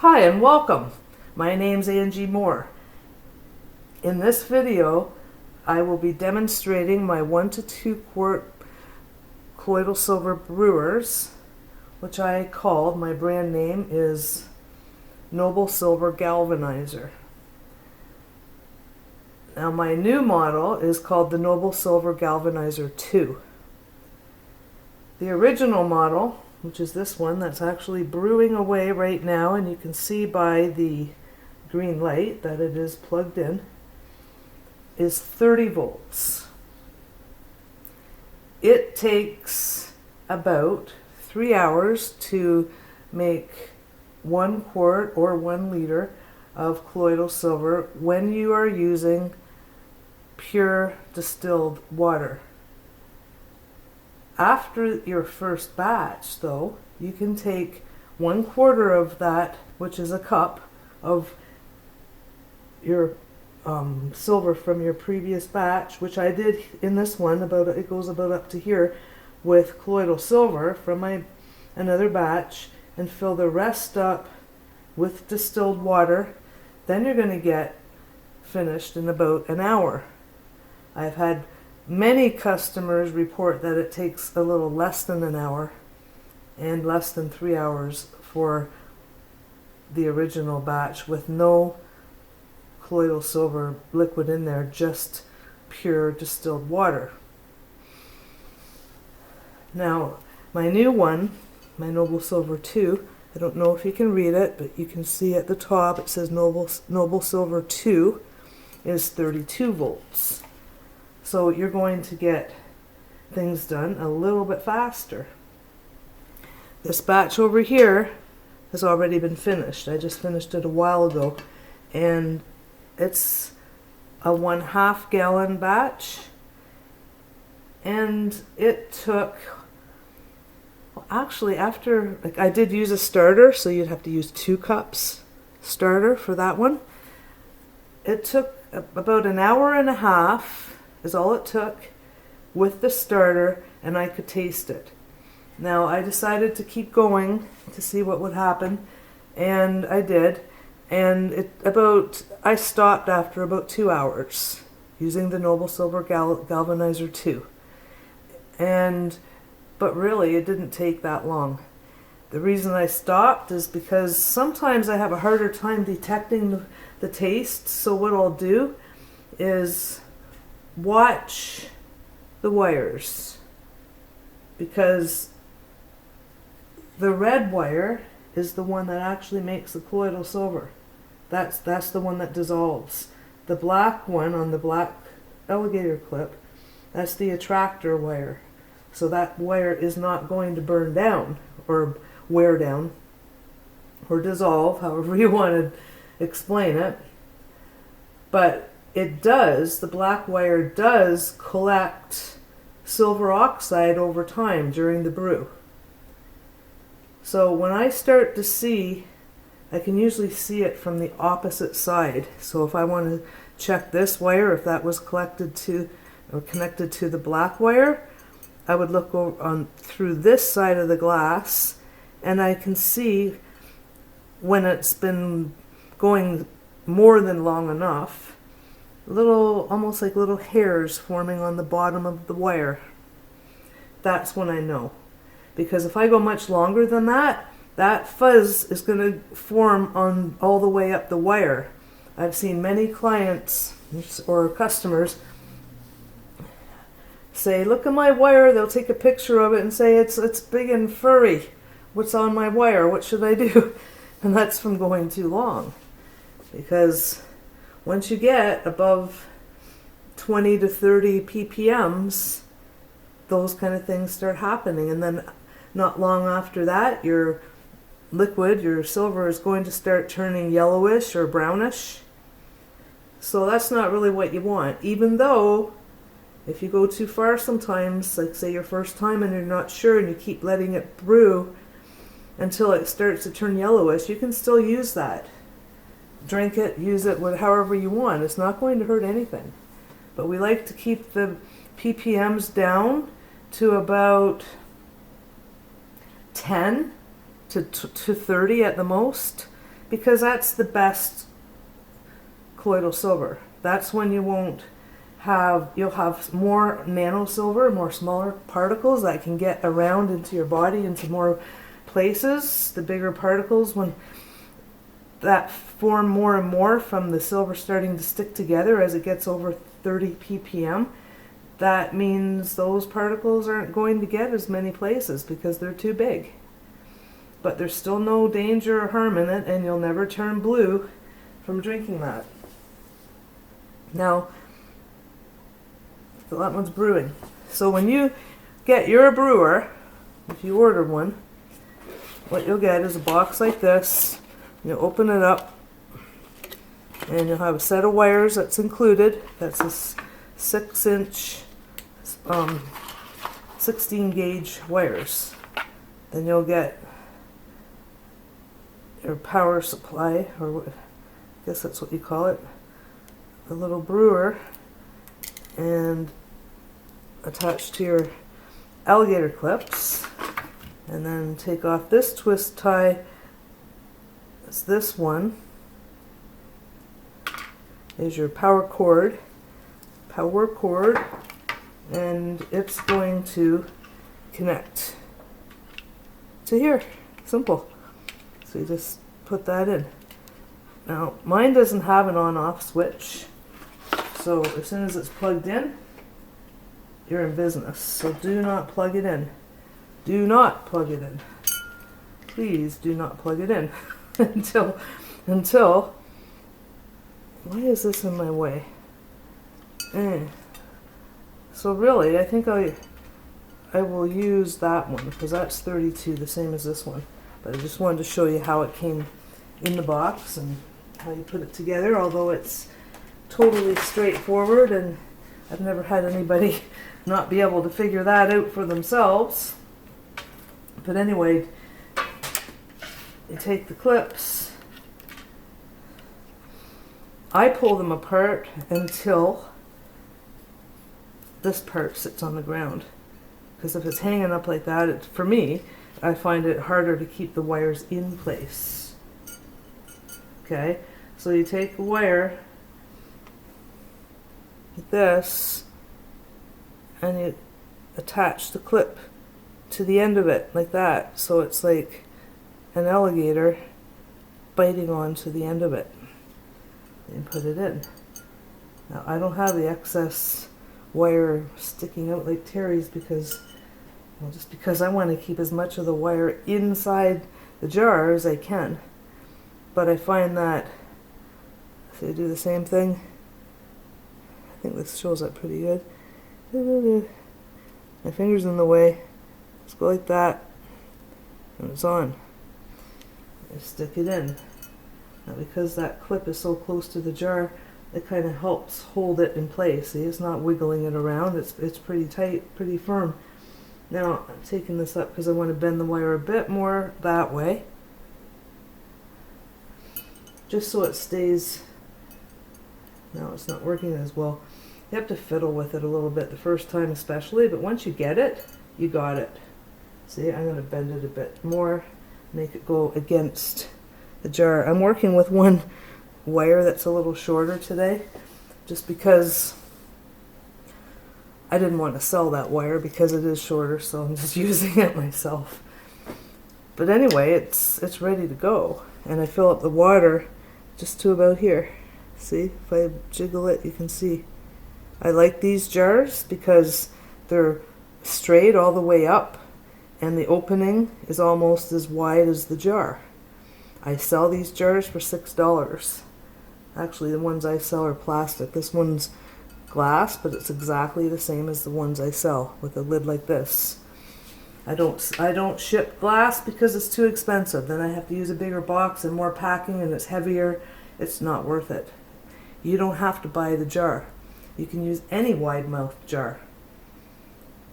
Hi and welcome. My name's Angie Moore. In this video, I will be demonstrating my 1 to 2 quart colloidal silver brewers, which I called, my brand name is Noble Silver Galvanizer. Now my new model is called the Noble Silver Galvanizer 2. The original model, which is this one that's actually brewing away right now, and you can see by the green light that it is plugged in, is 30 volts. It takes about 3 hours to make 1 quart or 1 liter of colloidal silver when you are using pure distilled water. After your first batch, though, you can take 1/4 of that, which is a cup of your silver from your previous batch, which I did in this one. It goes about up to here with colloidal silver from another batch, and fill the rest up with distilled water. Then you're going to get finished in about an hour. I've had many customers report that it takes a little less than an hour and less than 3 hours for the original batch with no colloidal silver liquid in there, just pure distilled water. Now, my new one, my Noble Silver 2, I don't know if you can read it, but you can see at the top it says Noble Silver 2 is 32 volts. So you're going to get things done a little bit faster. This batch over here has already been finished. I just finished it a while ago, and it's a 1/2 gallon batch, and it took, well, actually after, I did use a starter, so you'd have to use 2 cups starter for that one. It took about an hour and a half is all it took with the starter, and I could taste it. Now I decided to keep going to see what would happen, and I did, and I stopped after about 2 hours using the Noble Silver Galvanizer 2. But really it didn't take that long. The reason I stopped is because sometimes I have a harder time detecting the taste, so what I'll do is watch the wires, because the red wire is the one that actually makes the colloidal silver. That's the one that dissolves. The black one on the black alligator clip, that's the attractor wire. So that wire is not going to burn down or wear down or dissolve, however you want to explain it. But it does, the black wire does collect silver oxide over time during the brew. So when I start to see, I can usually see it from the opposite side. So if I want to check this wire, if that was connected to the black wire, I would look through this side of the glass, and I can see when it's been going more than long enough, almost like little hairs forming on the bottom of the wire. That's when I know. Because if I go much longer than that, that fuzz is going to form on all the way up the wire. I've seen many clients or customers say, "Look at my wire." They'll take a picture of it and say, it's big and furry. What's on my wire? What should I do? And that's from going too long. Because once you get above 20 to 30 ppms, those kind of things start happening. And then not long after that, your liquid, your silver, is going to start turning yellowish or brownish. So that's not really what you want. Even though, if you go too far sometimes, like say your first time and you're not sure and you keep letting it brew until it starts to turn yellowish, you can still use that. Drink it, use it, however you want. It's not going to hurt anything. But we like to keep the ppms down to about 10 to 30 at the most, because that's the best colloidal silver. That's when you'll have more nano silver, more smaller particles that can get around into your body, into more places. The bigger particles, when that form more and more from the silver starting to stick together as it gets over 30 ppm, that means those particles aren't going to get as many places because they're too big. But there's still no danger or harm in it, and you'll never turn blue from drinking that. Now, that one's brewing. So when you get your brewer, if you order one, what you'll get is a box like this. You open it up, and you'll have a set of wires that's included. That's a 6-inch, 16 gauge wires. Then you'll get your power supply, or I guess that's what you call it, a little brewer, and attached to your alligator clips, and then take off this twist tie. It's this one is your power cord, and it's going to connect to here. Simple. So you just put that in. Now mine doesn't have an on-off switch, so as soon as it's plugged in, you're in business. So do not plug it in. Do not plug it in. Please do not plug it in until why is this in my way? So really, I think I will use that one because that's 32, the same as this one. But I just wanted to show you how it came in the box and how you put it together, although it's totally straightforward, and I've never had anybody not be able to figure that out for themselves. But anyway, you take the clips. I pull them apart until this part sits on the ground, because if it's hanging up like that, for me, I find it harder to keep the wires in place. Okay, so you take a wire like this, and you attach the clip to the end of it like that, so it's like an alligator biting onto the end of it, and put it in. Now I don't have the excess wire sticking out like Terry's because, well, just because I want to keep as much of the wire inside the jar as I can. But I find that, so you do the same thing. I think this shows up pretty good. My finger's in the way. Just go like that, and it's on. I stick it in. Now because that clip is so close to the jar, it kind of helps hold it in place. See, it's not wiggling it around. It's pretty tight, pretty firm. Now I'm taking this up because I want to bend the wire a bit more that way, just so it stays. Now it's not working as well. You have to fiddle with it a little bit the first time especially, but once you get it, you got it. See, I'm going to bend it a bit more, make it go against the jar. I'm working with one wire that's a little shorter today, just because I didn't want to sell that wire because it is shorter, so I'm just using it myself. But anyway, it's ready to go, and I fill up the water just to about here. See, if I jiggle it, you can see. I like these jars because they're straight all the way up, and the opening is almost as wide as the jar. I sell these jars for $6. Actually, the ones I sell are plastic. This one's glass, but it's exactly the same as the ones I sell with a lid like this. I don't ship glass because it's too expensive. Then I have to use a bigger box and more packing, and it's heavier. It's not worth it. You don't have to buy the jar. You can use any wide mouth jar.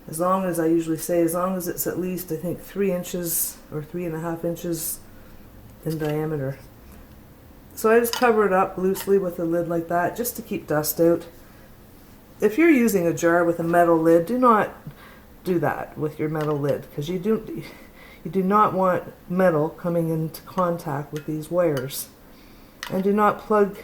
As long as, I usually say, as long as it's at least, I think, 3 inches or 3.5 inches in diameter. So I just cover it up loosely with a lid like that, just to keep dust out. If you're using a jar with a metal lid, do not do that with your metal lid, because you You do not want metal coming into contact with these wires. And do not plug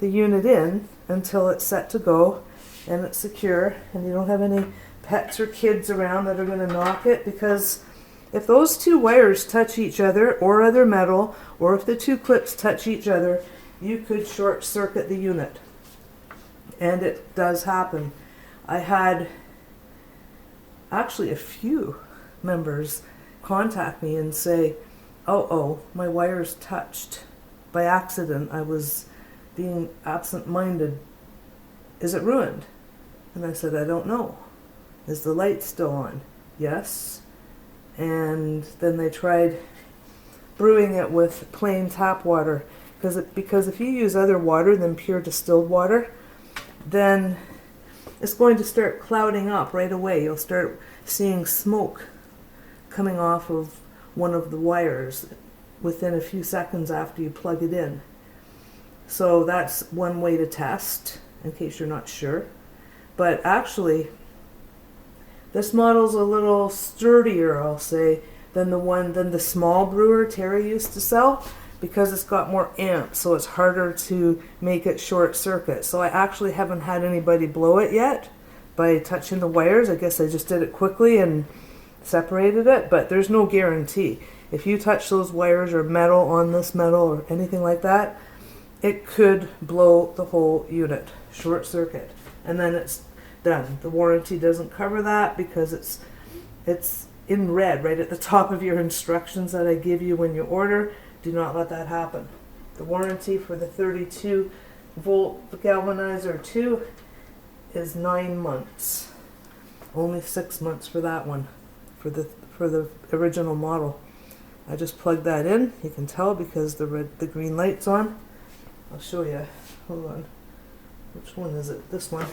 the unit in until it's set to go and it's secure and you don't have any pets or kids around that are going to knock it, because if those two wires touch each other or other metal, or if the two clips touch each other, you could short circuit the unit. And it does happen. I had actually a few members contact me and say, oh, my wires touched by accident. I was being absent-minded. Is it ruined? And I said, I don't know. Is the light still on? Yes. And then they tried brewing it with plain tap water, because if you use other water than pure distilled water, then it's going to start clouding up right away. You'll start seeing smoke coming off of one of the wires within a few seconds after you plug it in. So that's one way to test, in case you're not sure. But actually, this model's a little sturdier, I'll say, than the small brewer Terry used to sell, because it's got more amps, so it's harder to make it short circuit. So I actually haven't had anybody blow it yet by touching the wires. I guess I just did it quickly and separated it, but there's no guarantee. If you touch those wires or metal on this metal or anything like that, it could blow the whole unit, short circuit, and then it's done. The warranty doesn't cover that because it's in red right at the top of your instructions that I give you when you order. Do not let that happen. The warranty for the 32 volt galvanizer 2 is 9 months. Only 6 months for that one, for the original model. I just plugged that in. You can tell because the green light's on. I'll show you. Hold on. Which one is it? This one.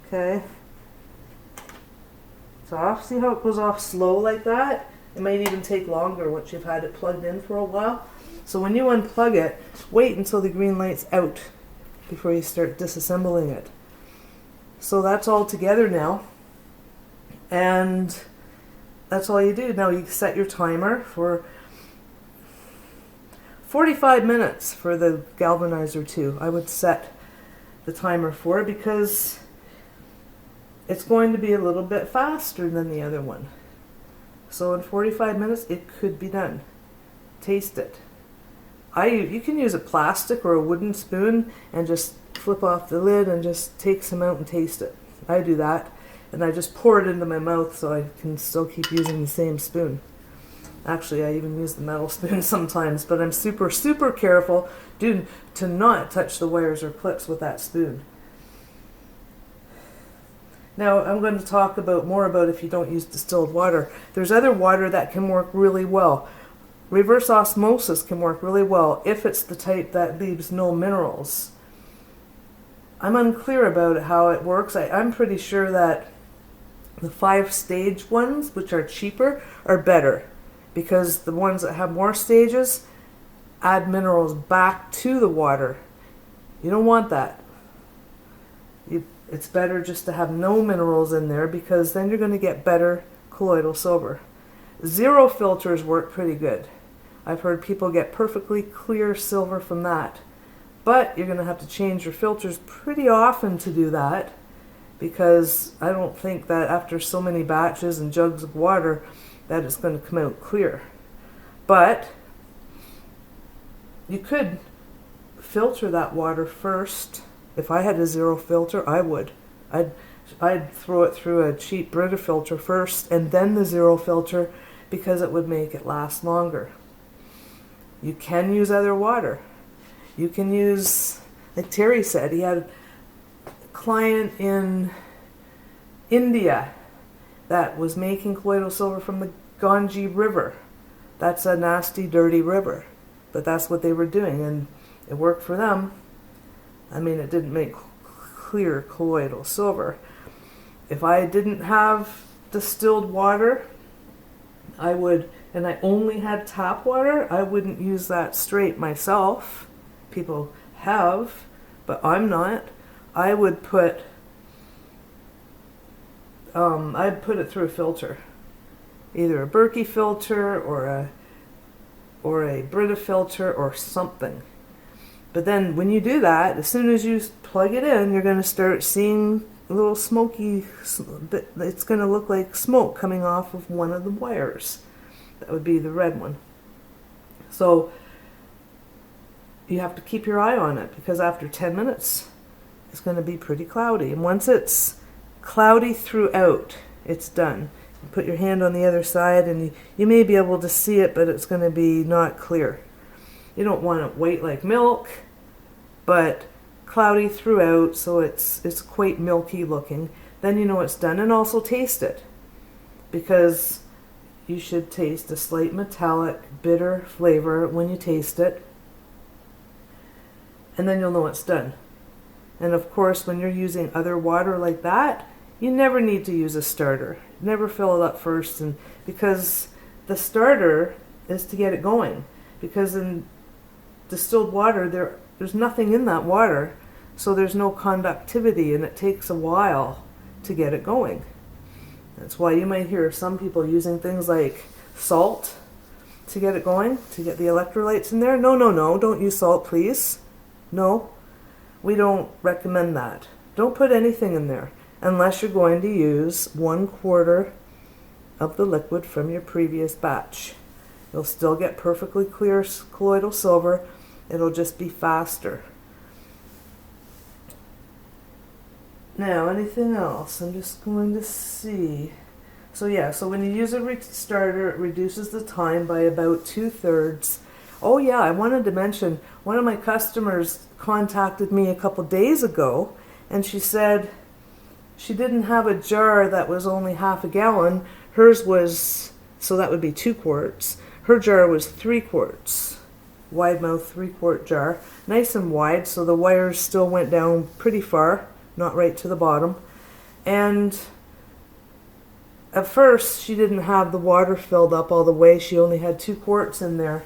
Okay. It's off. See how it goes off slow like that? It might even take longer once you've had it plugged in for a while. So when you unplug it, wait until the green light's out before you start disassembling it. So that's all together now. And that's all you do. Now you set your timer for 45 minutes for the galvanizer 2. I would set the timer for, because it's going to be a little bit faster than the other one. So in 45 minutes, it could be done. Taste it. You can use a plastic or a wooden spoon and just flip off the lid and just take some out and taste it. I do that, and I just pour it into my mouth so I can still keep using the same spoon. Actually, I even use the metal spoon sometimes, but I'm super, super careful to not touch the wires or clips with that spoon. Now, I'm going to talk more about if you don't use distilled water. There's other water that can work really well. Reverse osmosis can work really well if it's the type that leaves no minerals. I'm unclear about how it works. I'm pretty sure that the 5-stage ones, which are cheaper, are better, because the ones that have more stages add minerals back to the water. You don't want that. It's better just to have no minerals in there, because then you're going to get better colloidal silver. Zero filters work pretty good. I've heard people get perfectly clear silver from that. But you're going to have to change your filters pretty often to do that, because I don't think that after so many batches and jugs of water that it's going to come out clear. But you could filter that water first. If I had a zero filter, I would. I'd throw it through a cheap Brita filter first and then the zero filter, because it would make it last longer. You can use other water. You can use, like Terry said, he had a client in India that was making colloidal silver from the Ganges River. That's a nasty, dirty river. But that's what they were doing, and it worked for them. I mean, it didn't make clear colloidal silver. If I didn't have distilled water, I would, and I only had tap water, I wouldn't use that straight myself. People have, but I'm not. I would I'd put it through a filter. either a Berkey filter or a Brita filter or something. But then when you do that, as soon as you plug it in, you're going to start seeing a little smoky, it's going to look like smoke coming off of one of the wires. That would be the red one. So you have to keep your eye on it, because after 10 minutes it's going to be pretty cloudy. And once it's cloudy throughout, it's done. You put your hand on the other side and you may be able to see it, but it's going to be not clear. You don't want it white like milk, but cloudy throughout, so it's quite milky looking. Then you know it's done. And also taste it, because you should taste a slight metallic, bitter flavor when you taste it, and then you'll know it's done. And of course, when you're using other water like that, you never need to use a starter. Never fill it up first, and because the starter is to get it going. Because in distilled water, there's nothing in that water, so there's no conductivity, and it takes a while to get it going. That's why you might hear some people using things like salt to get it going, to get the electrolytes in there. No, don't use salt, please. No, we don't recommend that. Don't put anything in there unless you're going to use 1/4 of the liquid from your previous batch. You'll still get perfectly clear colloidal silver. It'll just be faster. Now, anything else? I'm just going to see. So yeah, so when you use a starter, it reduces the time by about 2/3. Oh yeah, I wanted to mention, one of my customers contacted me a couple days ago, and she said she didn't have a jar that was only half a gallon. Hers was, so that would be 2 quarts. Her jar was 3 quarts. Wide mouth 3-quart jar. Nice and wide, so the wires still went down pretty far, not right to the bottom. And at first, she didn't have the water filled up all the way. She only had 2 quarts in there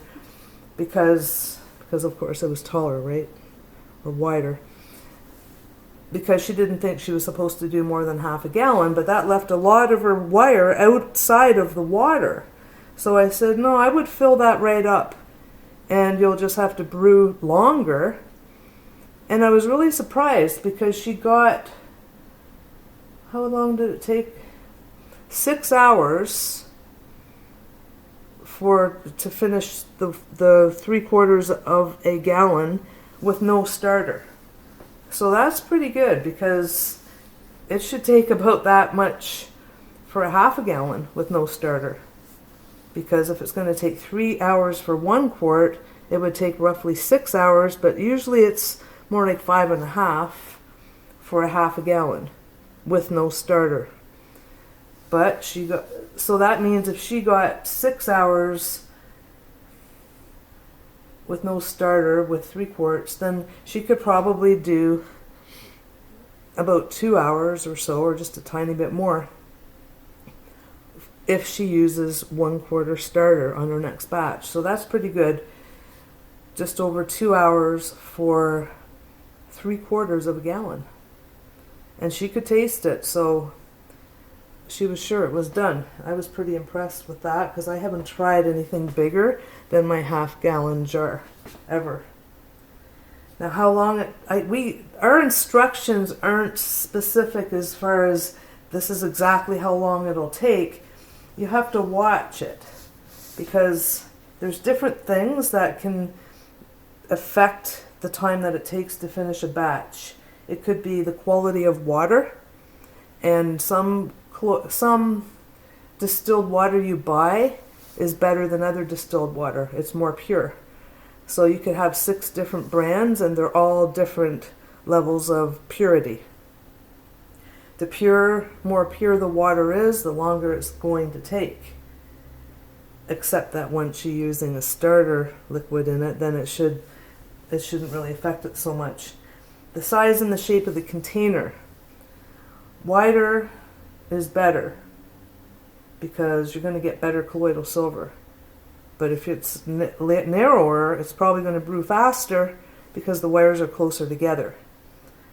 because of course it was taller, right? Or wider. Because she didn't think she was supposed to do more than half a gallon, but that left a lot of her wire outside of the water. So I said, no, I would fill that right up, and you'll just have to brew longer. And I was really surprised, because she got, how long did it take? 6 hours to finish the 3/4 of a gallon with no starter. So that's pretty good, because it should take about that much for a half a gallon with no starter. Because if it's going to take 3 hours for 1 quart, it would take roughly 6 hours, but usually it's more like 5.5 for a half a gallon with no starter. But so that means if she got 6 hours with no starter with 3 quarts, then she could probably do about 2 hours or so, or just a tiny bit more, if she uses 1/4 starter on her next batch. So that's pretty good. Just over 2 hours for 3/4 of a gallon. And she could taste it, so she was sure it was done. I was pretty impressed with that, because I haven't tried anything bigger than my half-gallon jar ever. Now, how long our instructions aren't specific as far as this is exactly how long it'll take. You have to watch it, because there's different things that can affect the time that it takes to finish a batch. It could be the quality of water, and some distilled water you buy is better than other distilled water. It's more pure. So you could have 6 different brands, and they're all different levels of purity. The more pure the water is, the longer it's going to take. Except that once you're using a starter liquid in it, then it shouldn't really affect it so much. The size and the shape of the container. Wider is better, because you're going to get better colloidal silver. But if it's narrower, it's probably going to brew faster, because the wires are closer together.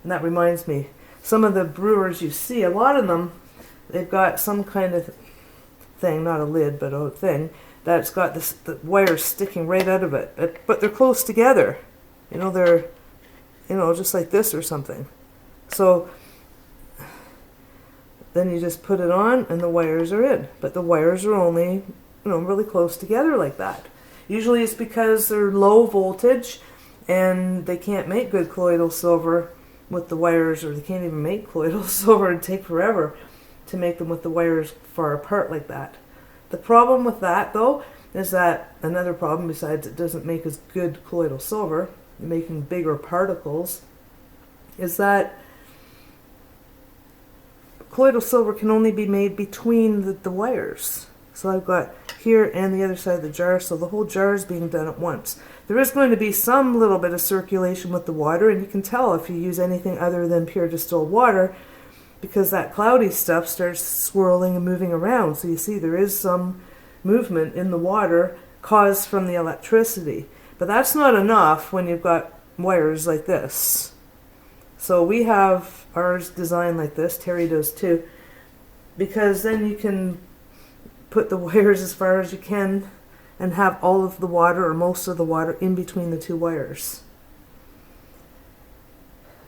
And that reminds me, some of the brewers you see, a lot of them, they've got some kind of thing, not a lid, but a thing, that's got the wires sticking right out of it. But they're close together. They're, just like this or something. So then you just put it on and the wires are in. But the wires are only, really close together like that. Usually it's because they're low voltage and they can't make good colloidal silver with the wires, or they can't even make colloidal silver. It'd take forever to make them with the wires far apart like that. The problem with that, though, is that another problem besides it doesn't make as good colloidal silver, making bigger particles, is that colloidal silver can only be made between the wires. So I've got here and the other side of the jar, so the whole jar is being done at once. There is going to be some little bit of circulation with the water, and you can tell if you use anything other than pure distilled water, because that cloudy stuff starts swirling and moving around. So you see there is some movement in the water caused from the electricity. But that's not enough when you've got wires like this. So we have ours designed like this, Terry does too, because then you can put the wires as far as you can and have all of the water or most of the water in between the two wires.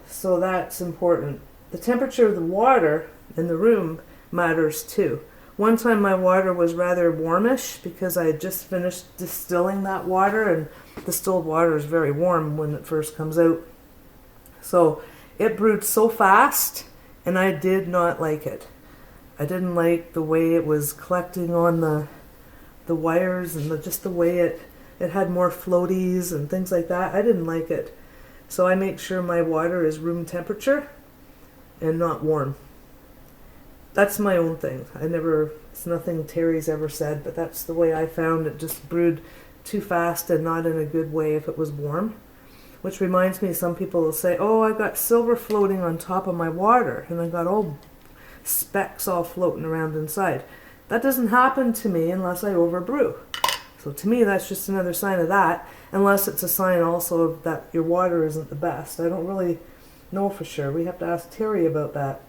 So that's important. The temperature of the water in the room matters too. One time my water was rather warmish because I had just finished distilling that water, and distilled water is very warm when it first comes out. So it brewed so fast and I did not like it. I didn't like the way it was collecting on the wires and just the way it had more floaties and things like that. I didn't like it. So I make sure my water is room temperature and not warm. That's my own thing. It's nothing Terry's ever said, but that's the way I found it. Just brewed too fast and not in a good way if it was warm. Which reminds me, some people will say, oh, I got silver floating on top of my water, and I got all specks all floating around inside. That doesn't happen to me unless I overbrew. So to me, that's just another sign of that, unless it's a sign also of that your water isn't the best. I don't really know for sure. We have to ask Terry about that.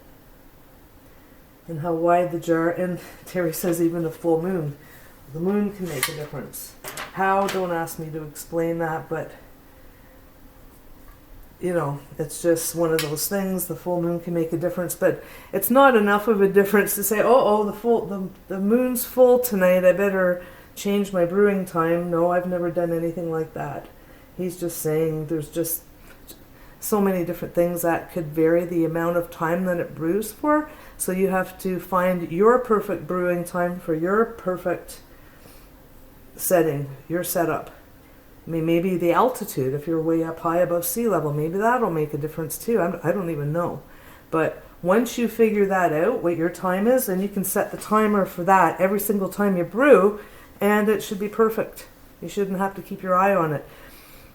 And how wide the jar, and Terry says even a full moon. The moon can make a difference. How? Don't ask me to explain that, but it's just one of those things. The full moon can make a difference, but it's not enough of a difference to say, the moon's full tonight, I better change my brewing time. No, I've never done anything like that. He's just saying there's just so many different things that could vary the amount of time that it brews for. So you have to find your perfect brewing time for your perfect setting, your setup. I mean, maybe the altitude, if you're way up high above sea level, maybe that'll make a difference too. I don't even know. But once you figure that out, what your time is, then you can set the timer for that every single time you brew, and it should be perfect. You shouldn't have to keep your eye on it.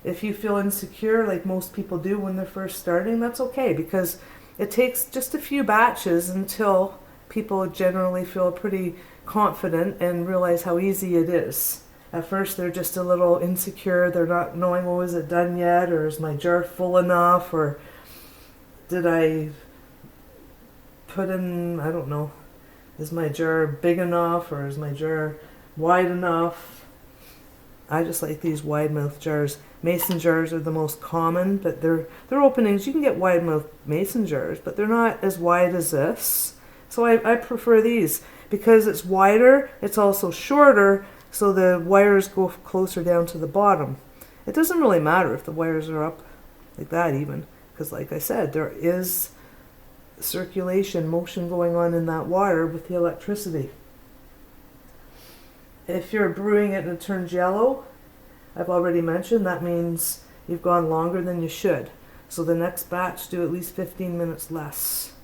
If you feel insecure, like most people do when they're first starting, that's okay, because it takes just a few batches until people generally feel pretty confident and realize how easy it is. At first they're just a little insecure. They're not knowing, well, is it done yet? Or is my jar full enough? Or did I put in, I don't know, is my jar big enough? Or is my jar wide enough? I just like these wide mouth jars. Mason jars are the most common, but they're openings. You can get wide mouth mason jars, but they're not as wide as this. So I prefer these because it's wider, it's also shorter, so the wires go closer down to the bottom. It doesn't really matter if the wires are up like that even, because like I said, there is circulation, motion going on in that water with the electricity. If you're brewing it and it turns yellow, I've already mentioned, that means you've gone longer than you should. So the next batch, do at least 15 minutes less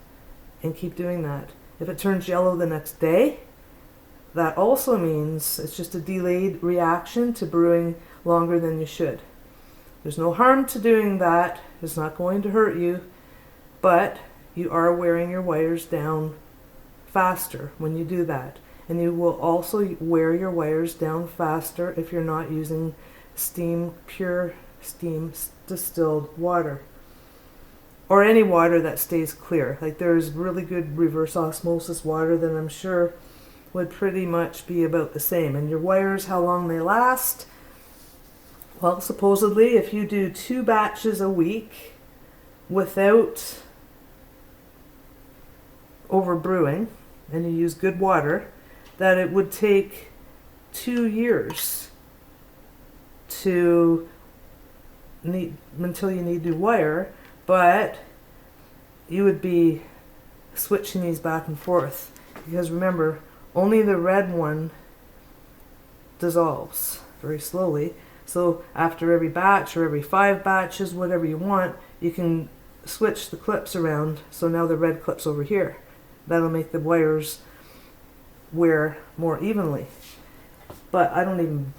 and keep doing that. If it turns yellow the next day, that also means it's just a delayed reaction to brewing longer than you should. There's no harm to doing that. It's not going to hurt you, but you are wearing your wires down faster when you do that. And you will also wear your wires down faster if you're not using pure steam distilled water. Or any water that stays clear. Like there's really good reverse osmosis water that I'm sure would pretty much be about the same. And your wires, how long they last, well, supposedly if you do 2 batches a week without over brewing and you use good water, that it would take 2 years to until you need new wire, but you would be switching these back and forth, because remember, only the red one dissolves very slowly. So after every batch or every 5 batches, whatever you want, you can switch the clips around. So now the red clip's over here. That'll make the wires wear more evenly. But I don't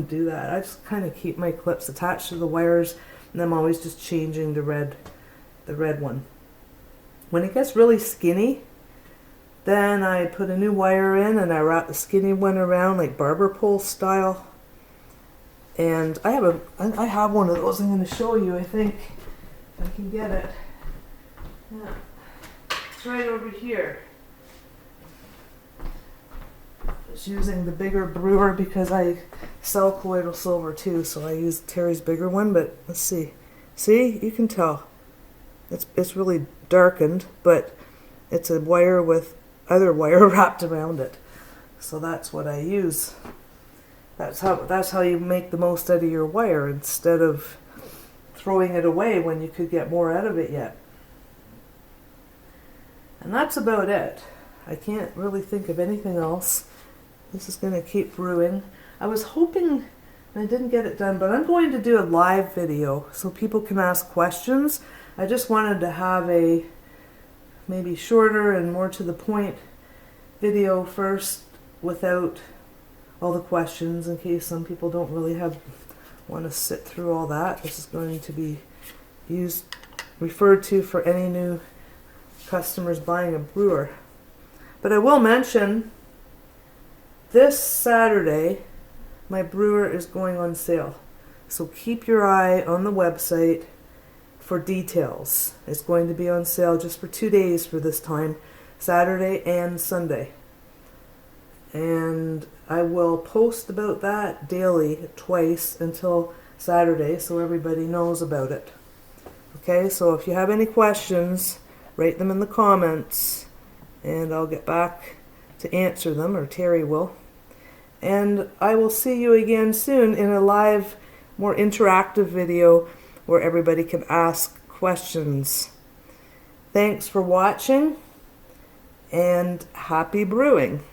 do that. I just kind of keep my clips attached to the wires, and I'm always just changing the red one. When it gets really skinny, then I put a new wire in and I wrap the skinny one around like barber pole style. And I have one of those. I'm going to show you. I think I can get it. Yeah. It's right over here. Just using the bigger brewer because I sell colloidal silver too, so I use Terry's bigger one. But let's see. See, you can tell. It's really darkened, but it's a wire with other wire wrapped around it. So that's what I use. That's how you make the most out of your wire instead of throwing it away when you could get more out of it yet. And that's about it. I can't really think of anything else. This is going to keep brewing. I was hoping, and I didn't get it done, but I'm going to do a live video so people can ask questions. I just wanted to have a maybe shorter and more to the point video first without all the questions, in case some people don't really want to sit through all that. This is going to be referred to for any new customers buying a brewer. But I will mention, this Saturday my brewer is going on sale, so keep your eye on the website for details. It's going to be on sale just for 2 days for this time, Saturday and Sunday. And I will post about that daily, twice until Saturday, so everybody knows about it. Okay, so if you have any questions, write them in the comments and I'll get back to answer them, or Terry will. And I will see you again soon in a live, more interactive video where everybody can ask questions. Thanks for watching, and happy brewing.